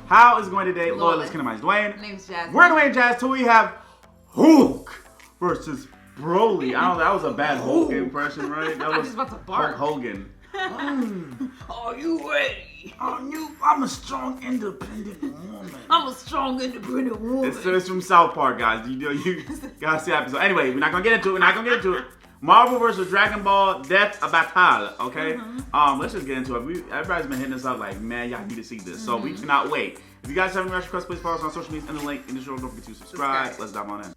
How is it going today? Loyalist Kinemize Dwayne. My name's Jazz. We're Dwayne Jazz. So we have Hulk versus Broly. I don't know, that was a bad Hulk impression, right? That was just about to bark. Hulk Hogan. Are you ready? I'm a strong, independent woman. I'm a strong, independent woman. It's from South Park, guys. You gotta see the episode. Anyway, we're not gonna get into it. Marvel versus Dragon Ball Death Battle, okay? Let's just get into it. Everybody's been hitting us up like, man, y'all need to see this. So we cannot wait. If you guys have any requests, please follow us on social media and the link in the show. Don't forget to subscribe. Let's dive on in.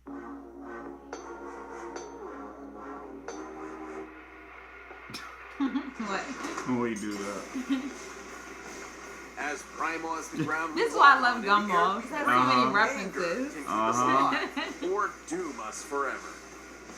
What? When we do that. As primal as the ground. This is why I love Gumball. Because it has so many references. Or doom us forever.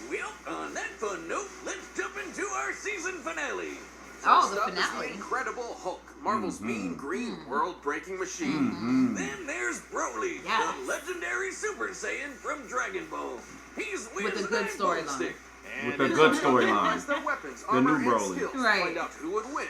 Well, on that fun note, let's jump into our season finale. Oh, the First up is finale. the Incredible Hulk, Marvel's mean green world-breaking machine. Then there's Broly, Yes. the legendary Super Saiyan from Dragon Ball. He's With a good storyline. And With a good as storyline. their weapons, The new armor, and Broly. skills to Right. find out who would win.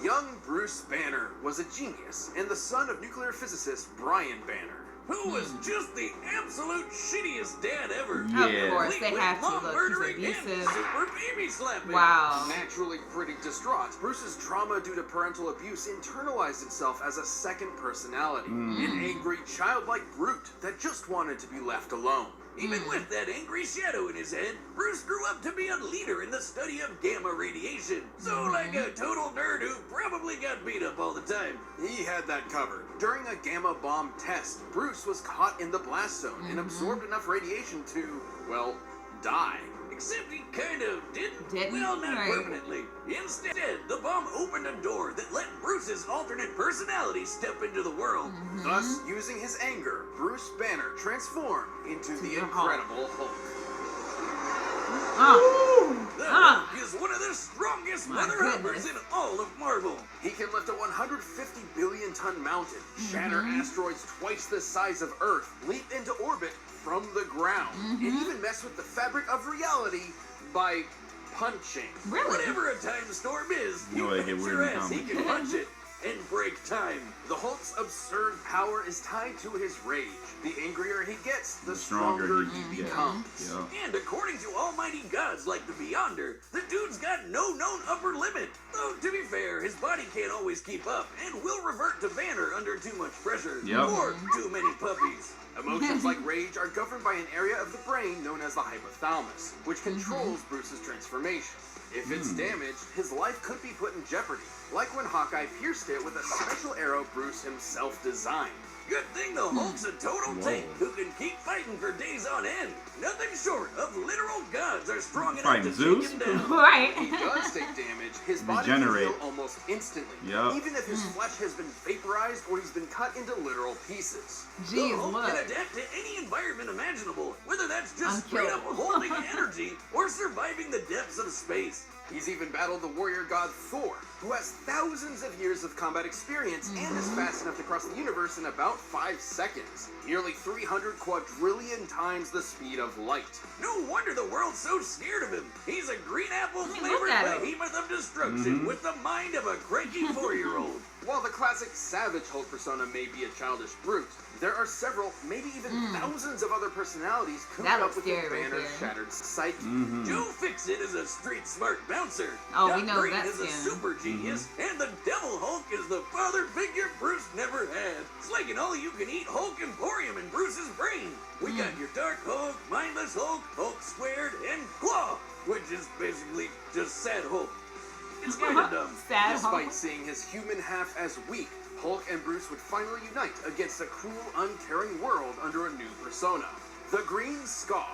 Young Bruce Banner was a genius and the son of nuclear physicist Brian Banner. Who was just the absolute shittiest dad ever. Yeah. Of course, they Complete have with to look. murdering He's and abusive. super baby slapping. Wow. Naturally pretty distraught, Bruce's trauma due to parental abuse internalized itself as a second personality. An angry, childlike brute that just wanted to be left alone. Even with that angry shadow in his head, Bruce grew up to be a leader in the study of gamma radiation. So like a total nerd who probably got beat up all the time. He had that covered. During a gamma bomb test, Bruce was caught in the blast zone and absorbed enough radiation to, well, die. Except he kind of didn't. Didn't? Well, not Right. permanently. Instead, the bomb opened a door that let Bruce's alternate personality step into the worworld. Thus, using his anger, Bruce Banner transformed into the the Hulk. Incredible Hulk. The Hulk is one of the strongest My mother hubbers goodness. in all of Marvel. He can lift a 150 billion ton mountain, shatter asteroids twice the size of Earth, leap into orbit from the ground, and even mess with the fabric of reality by punching. Really? Whatever a time storm is, You know you they get bet weird your in ass he comics. can punch it and break time. The Hulk's absurd power is tied to his rage. The angrier he gets, the stronger stronger he he gets. becomes. Yeah. And according to almighty gods like the Beyonder, the dude's got no known upper limit. Though, to be fair, his body can't always keep up and will revert to Banner under too much pressure. Yep. Or too many puppies. Emotions like rage are governed by an area of the brain known as the hypothalamus, which controls Bruce's transformation. If it's damaged, his life could be put in jeopardy, like when Hawkeye pierced it with a special arrow Bruce himself designed. Good thing the Hulk's a total tank who can keep fighting for days on end. Nothing short of literal gods are strong enough Fighting to Zeus? take him down. Right. He does take damage, his body can Regenerate. heal almost instantly, Yep. even if his flesh has been vaporized or he's been cut into literal pieces. The Jeez, Hulk look. can adapt to any environment imaginable, whether that's just straight up Unkillable. holding energy or surviving the depths of space. He's even battled the warrior god Thor, who has thousands of years of combat experience and is fast enough to cross the universe in about 5 seconds, nearly 300 quadrillion times the speed of light. No wonder the world's so scared of him. He's a green apple look flavored at him. behemoth of destruction with the mind of a cranky 4-year-old. While the classic Savage Hulk persona may be a childish brute, there are several, maybe even thousands of other personalities cooped That up looks within scary right Banner's there. shattered psyche. Joe Fixit is a street-smart bouncer. Oh, Doc we know Green that is a skin. super genius. And the Devil Hulk is the father figure Bruce never had. It's like an all-you-can-eat Hulk Emporium in Bruce's brain. We got your Dark Hulk, Mindless Hulk, Hulk Squared, and Claw, which is basically just Sad Hulk. It's kind of dumb. Sad Despite Hulk. seeing his human half as weak, Hulk and Bruce would finally unite against a cruel, uncaring world under a new persona, the Green Scar.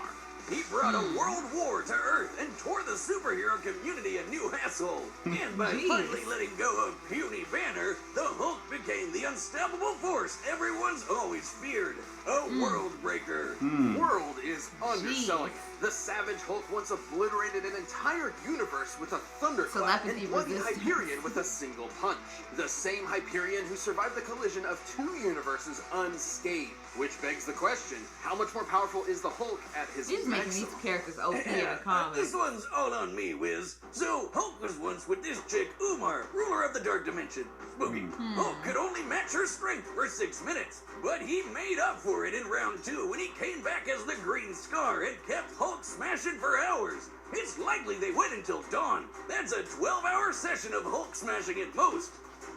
He brought a world war to Earth and tore the superhero community a new asshole. And by Jeez. finally letting go of puny Banner, the Hulk became the unstoppable force everyone's always feared. A world breaker. World is underselling it. The Savage Hulk once obliterated an entire universe with a thunderclap Telepathy and bloodied resistance. Hyperion with a single punch. The same Hyperion who survived the collision of 2 universes unscathed. Which begs the question, how much more powerful is the Hulk at his He's best? making these characters OP in the comics. This one's all on me, Wiz. So, Hulk was once with this chick, Umar, ruler of the Dark Dimension. Spooky. Hulk could only match her strength for 6 minutes, but he made up for it in round 2 when he came back as the Green Scar and kept Hulk smashing for hours. It's likely they went until dawn. That's a 12-hour session of Hulk smashing at most.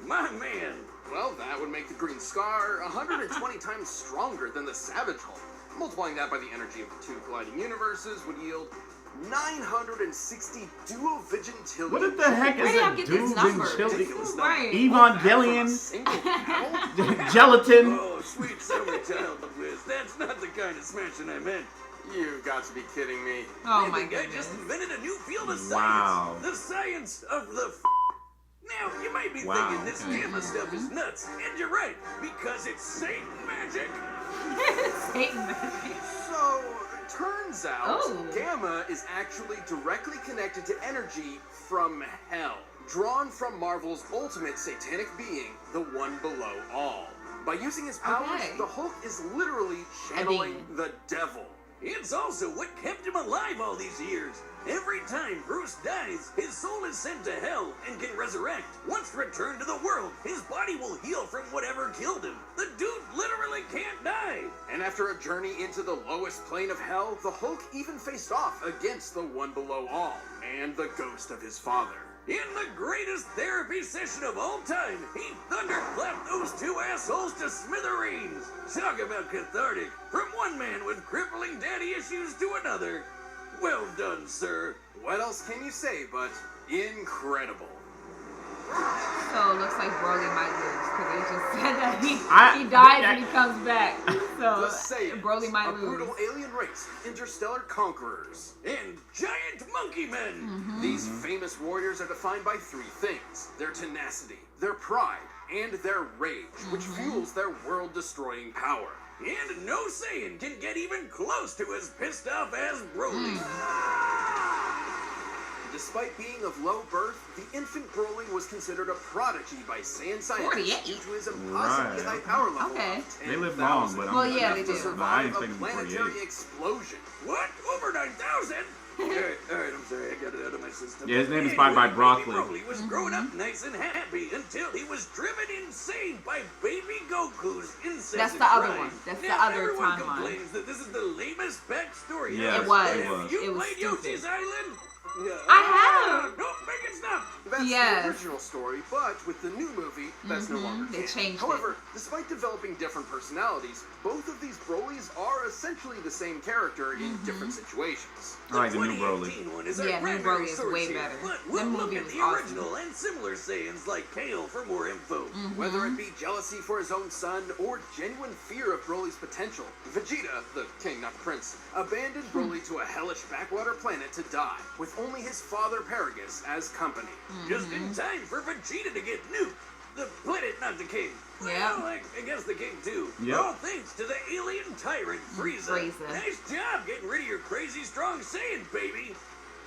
My man. Well, that would make the Green Scar 120 times stronger than the Savage Hulk. Multiplying that by the energy of the 2 colliding universes would yield 960 duovigintillion. What the heck Where is do y'all a get these numbers? duovigintillion? Right. Evangelion, Single battle? gelatin. Oh, sweet summer child, Wiz. That's not the kind of smashing I meant. You've got to be kidding me. Oh my The guy goodness. just invented a new field of Wow. science. The science of the Now, you might be Wow, thinking this okay. gamma stuff is nuts, and you're right, because it's Satan magic. Satan magic. So, turns out, Oh. gamma is actually directly connected to energy from hell, drawn from Marvel's ultimate satanic being, the One Below All. By using his powers, Okay. the Hulk is literally channeling demon. the devil. It's also what kept him alive all these years. Every time Bruce dies, his soul is sent to hell and can resurrect. Once returned to the world, his body will heal from whatever killed him. The dude literally can't die. And after a journey into the lowest plane of hell, the Hulk even faced off against the One Below All and the ghost of his father. In the greatest therapy session of all time, he thunderclapped those 2 assholes to smithereens. Talk about cathartic. From one man with crippling daddy issues to another. Well done, sir. What else can you say but incredible? So it looks like Broly might lose because they just said that I- he dies and he comes back. So The Saiyans, Broly might a lose. brutal alien race, interstellar conquerors. And giant monkey men. These famous warriors are defined by 3 things: their tenacity, their pride, and their rage, which fuels their world-destroying power. And no Saiyan can get even close to as pissed off as Broly. Despite being of low birth, the infant Broly was considered a prodigy by Saiyan scientists 48? due to his impossibly Right. high power level. Okay. of They live 10,000. long, but Well, yeah, they Enough to do. survive ain't a thinking planetary 48. explosion. What? Over 9,000? Alright, I'm sorry, I got it out of my system. Yeah, his name is inspired by Baby broccoli. Broly was growing up nice and happy until he was driven insane by baby Goku's incessant That's the other crying. one. That's the Now, other everyone timeline. complains that this is the lamest backstory Yes, ever. It was. But it have was. you It was played stupid. Yoshi's Island? Yeah. I have. No, make it stop. That's Yes. the original story, but with the new movie, that's no longer They canon. changed However, despite developing different personalities, both of these Brolys are essentially the same character in different situations. I like the new Broly. 2018 one is Yeah, our new primary Broly is source way here, better. But That we'll movie look at was the awesome. original and similar Saiyans like Kale for more info. Whether it be jealousy for his own son or genuine fear of Broly's potential, Vegeta, the king, not the prince, abandoned Broly to a hellish backwater planet to die, with only his father Paragus as company. Just in time for Vegeta to get nuked. The planet, not the king. Yeah. Well, I guess the king too. Yep. All thanks to the alien tyrant Frieza. Frieza. Nice job getting rid of your crazy strong Saiyan, baby.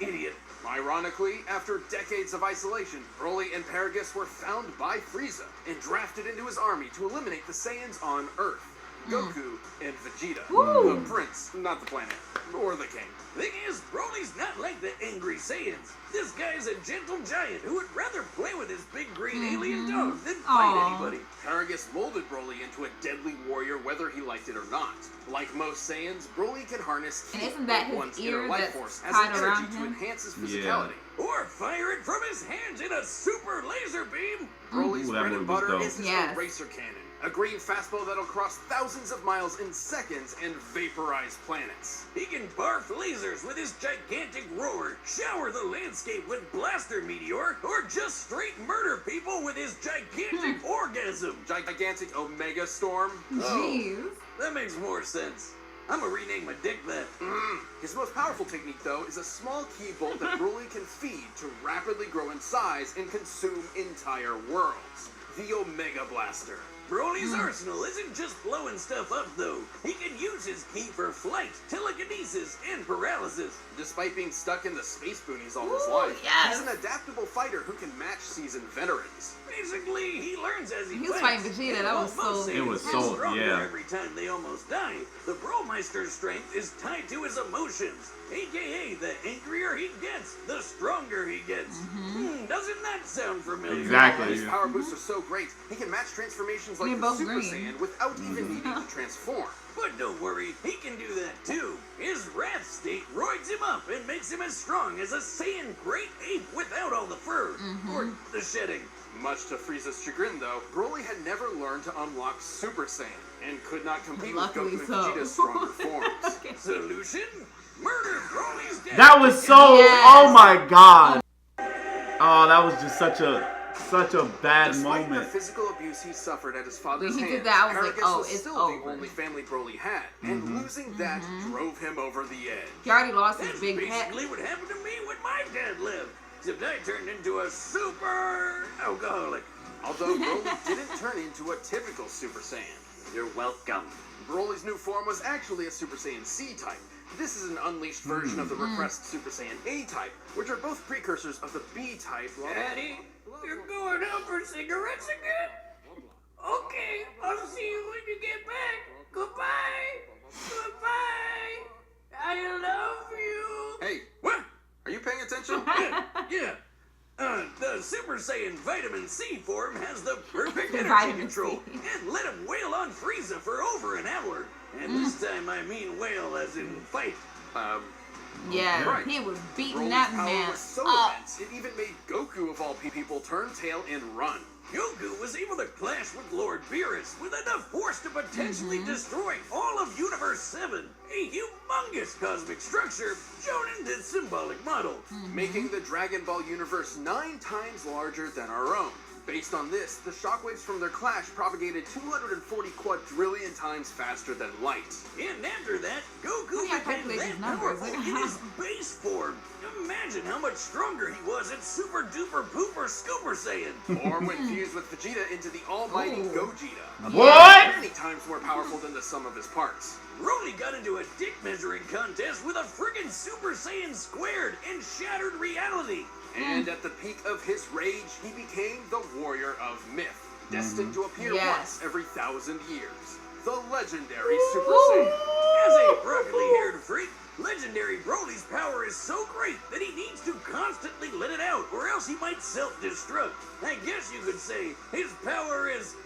Idiot. Ironically, after decades of isolation, Broly and Paragus were found by Frieza and drafted into his army to eliminate the Saiyans on Earth. Goku and Vegeta. Woo. The prince, not the planet, or the king. Thing is, Broly's not like the angry Saiyans. This guy's a gentle giant who would rather play with his big green alien dog than fight Aw. anybody. Paragus molded Broly into a deadly warrior whether he liked it or not. Like most Saiyans, Broly can harness And ki, isn't that his one's ear inner life that's force, as tied an around energy to him? enhance his Yeah. physicality. Or fire it from his hands in a super laser beam. Broly's Ooh, that bread movie and was butter dope. is his Yes. eraser cannon. A green fastball that'll cross thousands of miles in seconds and vaporize planets. He can barf lasers with his gigantic roar, shower the landscape with blaster meteor, or just straight murder people with his gigantic orgasm. Gigantic Omega Storm. Jeez. That makes more sense. I'm gonna rename my dick that. His most powerful technique, though, is a small key bolt that Broly can feed to rapidly grow in size and consume entire worlds. The Omega Blaster. Broly's arsenal isn't just blowing stuff up, though. He can use his ki for flight, telekinesis, and paralysis. Despite being stuck in the space boonies all his Ooh, life, yes. he's an adaptable fighter who can match seasoned veterans. Basically, he learns as he He was fights. fighting Vegeta, And that while was most so- It was Saiyans so- get stronger yeah. every time they almost die, the Bromeister's strength is tied to his emotions. AKA, the angrier he gets, the stronger he gets. Doesn't that sound familiar? Exactly. His power boosts are so great, he can match transformations like They're the both Super green. Saiyan without even needing to transform. But don't worry, he can do that too. His wrath state roids him up and makes him as strong as a Saiyan great ape without all the fur. Or the shedding. Much to Frieza's chagrin, though, Broly had never learned to unlock Super Saiyan and could not compete Luckily with Goku so. and Vegeta's stronger forms. Okay. Solution? Murder Broly's dad. That was so. Yes. Oh my god. Oh, that was just such a bad Despite the moment. physical abuse he suffered at his father's When he hands, did that, I was like, Paragus oh, was it's still over. the only family Broly had, and losing that drove him over the edge. He already lost his That's big head. basically what happened to me when my dad lived. Except I turned into a super alcoholic. Although Broly didn't turn into a typical Super Saiyan. You're welcome. Broly's new form was actually a Super Saiyan C type. This is an unleashed version of the repressed Super Saiyan A type, which are both precursors of the B type. Daddy, you're going out for cigarettes again? Okay, I'll see you when you get back. Goodbye. Goodbye. I love you. Hey, What? are you paying attention? Yeah. The Super Saiyan Vitamin C form has the perfect energy Vitamin control C. and let him wail on Frieza for over an hour. And this time I mean wail as in fight. Yeah, Right. he was beating Broly's that power man was so up. immense, it even made Goku, of all people, turn tail and run. Goku was able to clash with Lord Beerus with enough force to potentially destroy all of Universe 7, a humongous cosmic structure shown in this symbolic model. Making the Dragon Ball universe 9 times larger than our own. Based on this, the shockwaves from their clash propagated 240 quadrillion times faster than light. And after that, Goku Yeah, became calculate that these numbers. powerful in his base form. Imagine how much stronger he was at Super Duper Pooper Scooper Saiyan. Or when fused with Vegeta into the almighty Ooh. Gogeta. What? Many times more powerful than the sum of his parts. Broly got into a dick measuring contest with a friggin' Super Saiyan squared and shattered reality. And at the peak of his rage, he became the warrior of myth, destined to appear Yes. once every 1,000 years. The legendary Super Ooh. Saiyan. As a broccoli-haired freak, legendary Broly's power is so great that he needs to constantly let it out, or else he might self-destruct. I guess you could say his power is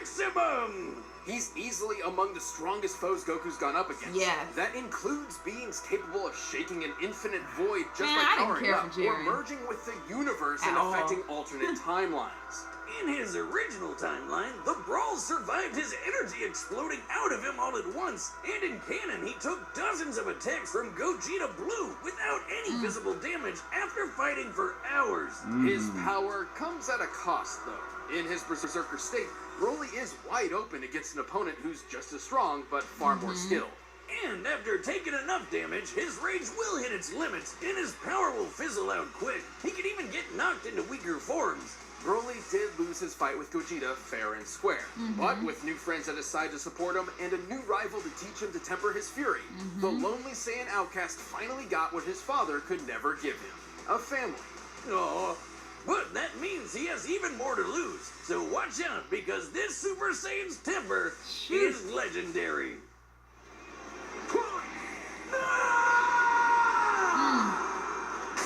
maximum. He's easily among the strongest foes Goku's gone up against. Yes. That includes beings capable of shaking an infinite void just Man, by I didn't powering care up, for or Jiren. merging with the universe and At all. affecting alternate timelines. In his original timeline, the Brawl survived his energy exploding out of him all at once, and in canon he took dozens of attacks from Gogeta Blue without any visible damage after fighting for hours. His power comes at a cost, though. In his berserker state, Broly is wide open against an opponent who's just as strong, but far more skilled. And after taking enough damage, his rage will hit its limits, and his power will fizzle out quick. He can even get knocked into weaker forms. Broly did lose his fight with Gogeta fair and square, but with new friends at his side to support him and a new rival to teach him to temper his fury, the lonely Saiyan outcast finally got what his father could never give him: a family. Aw, but that means he has even more to lose. So watch out, because this Super Saiyan's temper is legendary.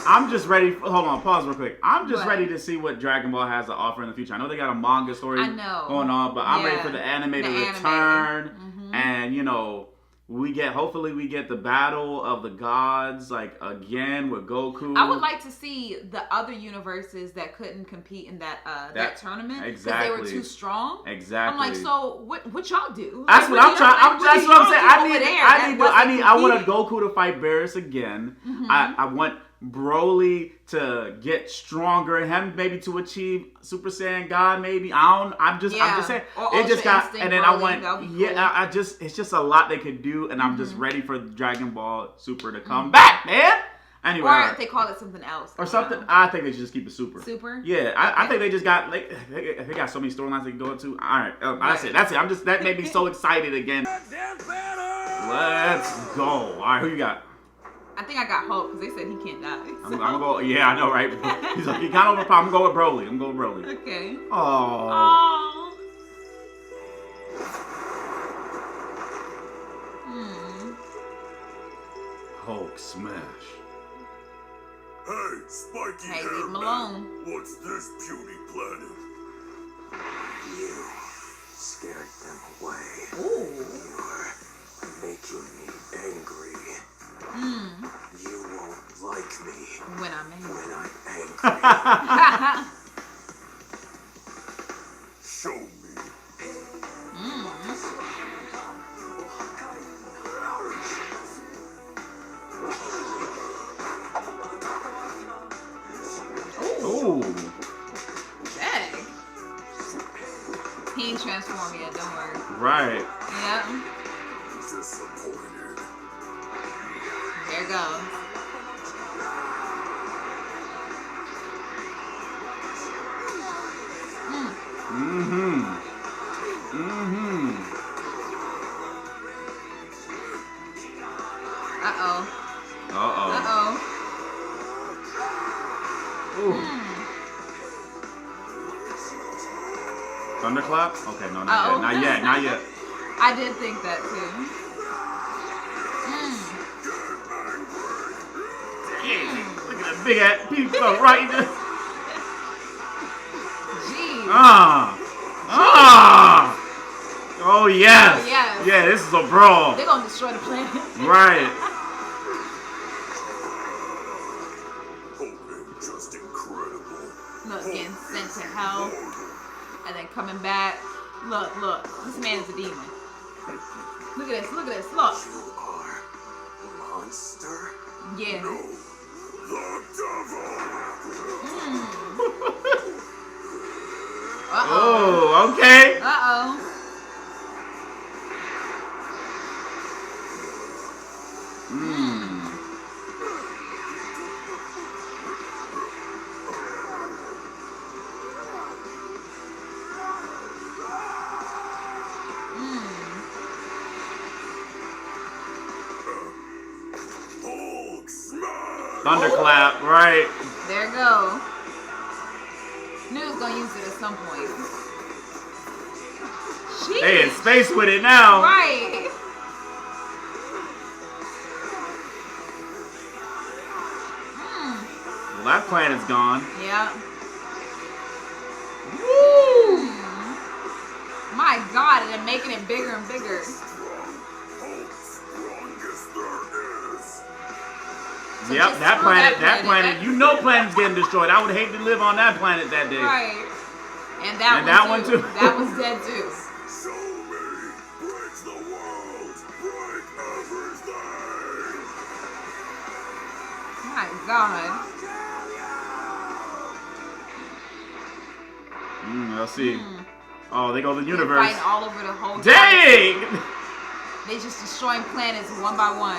I'm just ready. Hold on, pause real quick. I'm just What? ready to see what Dragon Ball has to offer in the future. I know they got a manga story I know. going on, but I'm ready Yeah. for the anime to The anime. return. And hopefully we get the battle of the gods like again with Goku. I would like to see the other universes that couldn't compete in that tournament because they were exactly. too strong. Exactly. I'm like, so what y'all do? That's Like, what I'm do trying. y'all- That's do what I'm y'all saying. do I over need. there I that need. wasn't I want competing? Goku to fight Beerus again. I want Broly to get stronger. Him maybe to achieve Super Saiyan God. Maybe I'm just saying. Or It just Ultra got. Instinct And then I Broly, want. that would be Yeah. cool. I just. It's just a lot they could do, and I'm just ready for Dragon Ball Super to come back, man. Anyway, or if they call it something else. Or something. I think they should just keep it super. Super? Yeah, I think they just got they got so many storylines they can go into. All right, that's it. That's it. That made me so excited again. Let's go. All right, who you got? I think I got Hulk because they said he can't die. So. I'm gonna go. Yeah, I know, right? He's like, he kind of overpowered. I'm gonna go with Broly. Okay. Oh. Hulk smash. Hey, Spiky Hey, Hair leave him Man. alone. What's this puny planet? You scared them away. Ooh. You're making me angry. You won't like me When I'm angry. when I'm angry. Show me. Ooh. Dang. He ain't transformed yet, don't worry. Right. Yep. Disappointed. There it goes. Uh-oh. Ooh. Thunderclap? Okay, no, not yet. I did think that too. Look at that big ass piece of right there. Jeez. Oh yes. Oh, yes. Yeah, this is a brawl. They're gonna destroy the planet. Right. Just incredible. Look, getting sent to hell and then coming back. Look. This man is a demon. Look at this. Look. You are a monster? Yeah. The devil. Oh, okay. Uh-oh. Hulk smash. Thunderclap, right. There you go. Knew he was gonna use it at some point. Jeez. They in space with it now. Right. Well, that planet's gone. Yeah. Woo! My God, and they're making it bigger and bigger. Hulk's strongest there is. So Yep, just that screw planet. You know, planet's getting destroyed. I would hate to live on that planet that day. Right. And that one too. That was dead too. Show me. Break the world. Break everything. My God. Let's see. Oh, they go to the They're universe. fighting all over the whole Dang! galaxy. They just destroying planets one by one.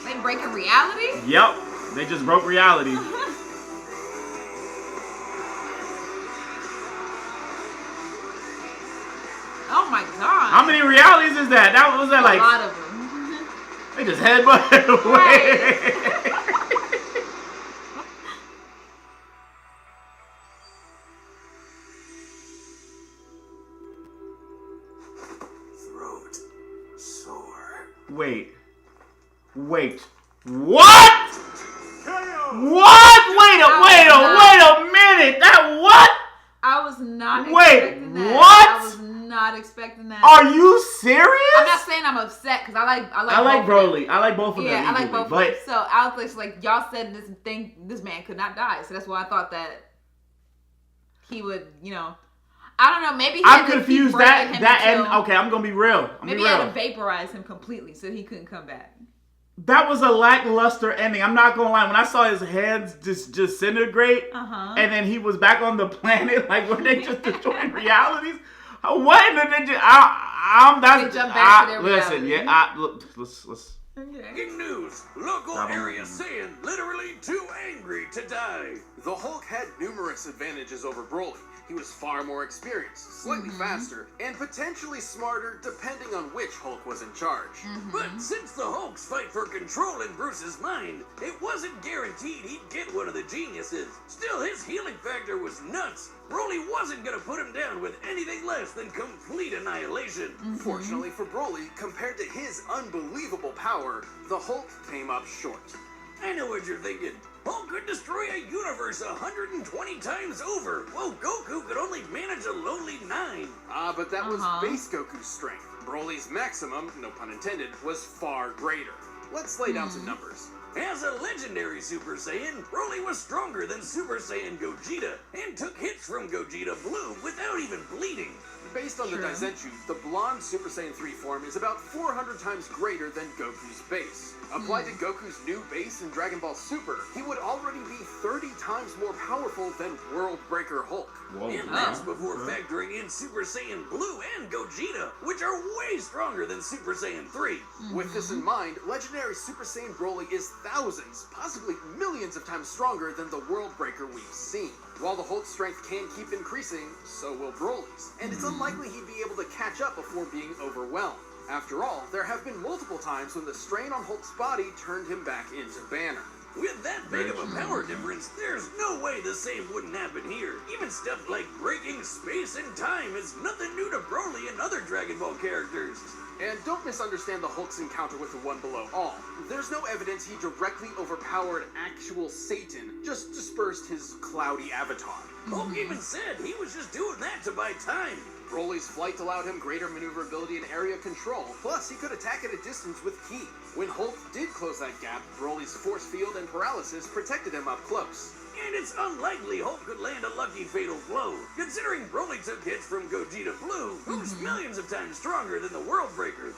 They breaking reality? Yep, they just broke reality. Oh my God. How many realities is that? That was that A like lot of them. they just headbutted away. Throat sore. Wait. What? What? Wait a minute. That what? I was not Wait, expecting that. what? I was not expecting that. Are you serious? I'm not saying I'm upset because I like I like both of them. Broly. I like both of them. Yeah, I like equally, both of them. So I was just like, y'all said this man could not die. So that's why I thought that he would, I don't know, maybe he I'm had to keep confused breaking him and until- okay, I'm gonna be real. Maybe he had to vaporize him completely so he couldn't come back. That was a lackluster ending. I'm not gonna lie. When I saw his hands just disintegrate, and then he was back on the planet, like were they just destroying realities? What? And then they just, They jumped back to their listen, reality. look, let's Breaking news! Local area Saiyan literally too angry to die. The Hulk had numerous advantages over Broly. He was far more experienced, slightly faster, and potentially smarter depending on which Hulk was in charge. But since the Hulk's fight for control in Bruce's mind, it wasn't guaranteed he'd get one of the geniuses. Still, his healing factor was nuts. Broly wasn't gonna put him down with anything less than complete annihilation. Fortunately for Broly, compared to his unbelievable power, the Hulk came up short. I know what you're thinking. Hulk could destroy a universe 120 times over, while Goku could only manage a lowly 9. But that was base Goku's strength. Broly's maximum, no pun intended, was far greater. Let's lay down some numbers. As a legendary Super Saiyan, Broly was stronger than Super Saiyan Gogeta, and took hits from Gogeta Blue without even bleeding. Based on the Daizenshuu, the blonde Super Saiyan 3 form is about 400 times greater than Goku's base. Applied to Goku's new base in Dragon Ball Super, he would already be 30 times more powerful than World Breaker Hulk. Whoa, And that's before factoring in Super Saiyan Blue and Gogeta, which are way stronger than Super Saiyan 3. With this in mind, legendary Super Saiyan Broly is thousands, possibly millions of times stronger than the World Breaker we've seen. While the Hulk's strength can keep increasing, so will Broly's, and it's unlikely he'd be able to catch up before being overwhelmed. After all, there have been multiple times when the strain on Hulk's body turned him back into Banner. With that big of a power difference, there's no way the same wouldn't happen here. Even stuff like breaking space and time is nothing new to Broly and other Dragon Ball characters. And don't misunderstand the Hulk's encounter with the One Below All. There's no evidence he directly overpowered actual Satan, just dispersed his cloudy avatar. Hulk even said he was just doing that to buy time. Broly's flight allowed him greater maneuverability and area control, plus he could attack at a distance with ki. When Hulk did close that gap, Broly's force field and paralysis protected him up close. And it's unlikely Hulk could land a lucky fatal blow, considering Broly took hits from Gogeta Blue, who's millions of times stronger than the World Breaker.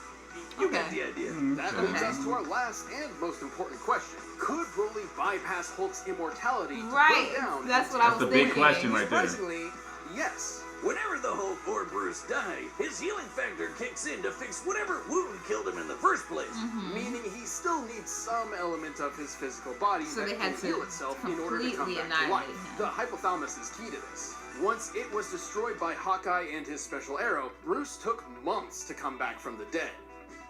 You get the idea. That leads us to our last and most important question. Could Broly bypass Hulk's immortality to Right. go down? That's what I was That's the thinking. big question right there. Surprisingly, yes. Whenever the Hulk or Bruce die, his healing factor kicks in to fix whatever wound killed him in the first place. Meaning he still needs some element of his physical body So that they can had to heal itself in order to come completely back to life. annihilate him. The hypothalamus is key to this. Once it was destroyed by Hawkeye and his special arrow, Bruce took months to come back from the dead.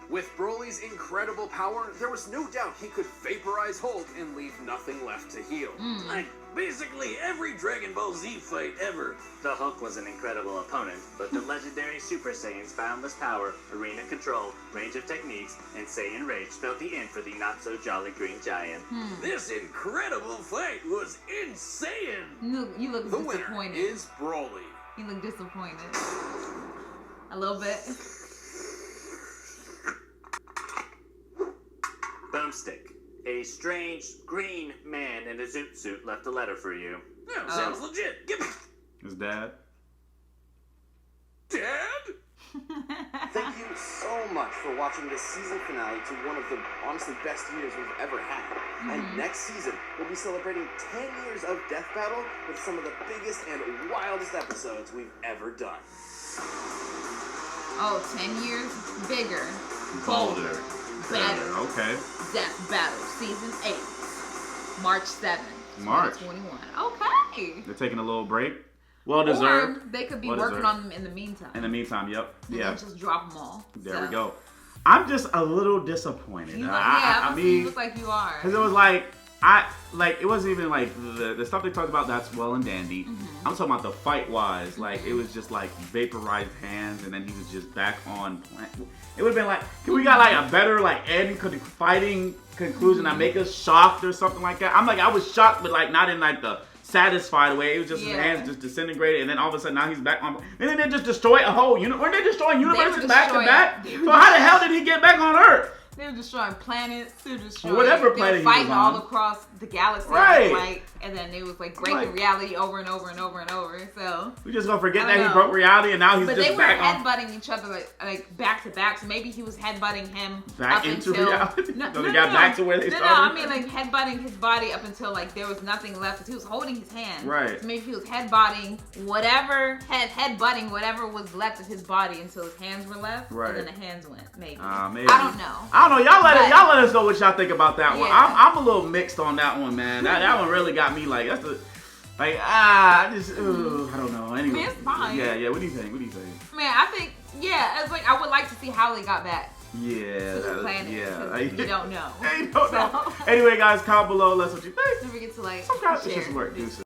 With Broly's incredible power, there was no doubt he could vaporize Hulk and leave nothing left to heal. Like, basically every Dragon Ball Z fight ever. The Hulk was an incredible opponent, but the legendary Super Saiyan's boundless power, arena control, range of techniques, and Saiyan rage spelled the end for the not-so-jolly Green Giant. This incredible fight was insane. You look The winner disappointed. is Broly. You look disappointed. A little bit. Boomstick. A strange green man in a zoot suit left a letter for you. Yeah, sounds legit. Give me. His dad. Dad? Thank you so much for watching this season finale to one of the honestly best years we've ever had. And next season, we'll be celebrating 10 years of Death Battle with some of the biggest and wildest episodes we've ever done. Oh, 10 years bigger, Bolder. better. Okay. Death Battle Season 8, March 7th, March. 2021. Okay. They're taking a little break. Well deserved. Or they could be Well working deserved. on them in the meantime. In the meantime, yep. And Yeah. then just drop them all. There So, we go. I'm just a little disappointed. You look, I you mean, look like you are. because it was like, it wasn't even like the stuff they talked about. That's well and dandy. I'm talking about the fight wise. Like it was just like vaporized hands, and then he was just back on plan. It would have been like, can we got like a better like ending, fighting conclusion that make us shocked or something like that? I was shocked, but like not in like the satisfied way. It was just his hands just disintegrated, and then all of a sudden now he's back on. And then they just destroy a whole universe. Weren't they destroying universes back to back? So how the hell did he get back on Earth? They were destroying planets. They were destroying Whatever they planet were he fighting was all on. across the galaxy. Right. Like, and then it was like breaking reality over and over and over and over. So We just gonna forget I that don't he know. broke reality, and now he's but just they were back on. headbutting each other like back to back. So maybe he was headbutting him Back up into until reality? No, So they got back to where they No, started? I mean like headbutting his body up until like there was nothing left. 'Cause he was holding his hand. Right. So maybe he was headbutting whatever headbutting whatever was left of his body until his hands were left. Right. And then the hands went. Maybe. Maybe. I don't know. I don't don't know. Y'all But- let us know what y'all think about that one. Yeah. I'm a little mixed on that one, man. That one really got me like, that's the, like, I don't know. Anyway. I mean, it's fine. Yeah. What do you think? Man, I think, it's like I would like to see how they got back Yeah. to the planet. Yeah. You don't know. You don't know. Anyway, guys, comment below. Let us know what you think. Don't forget to like, Subscribe. It's share. just work. Deuces.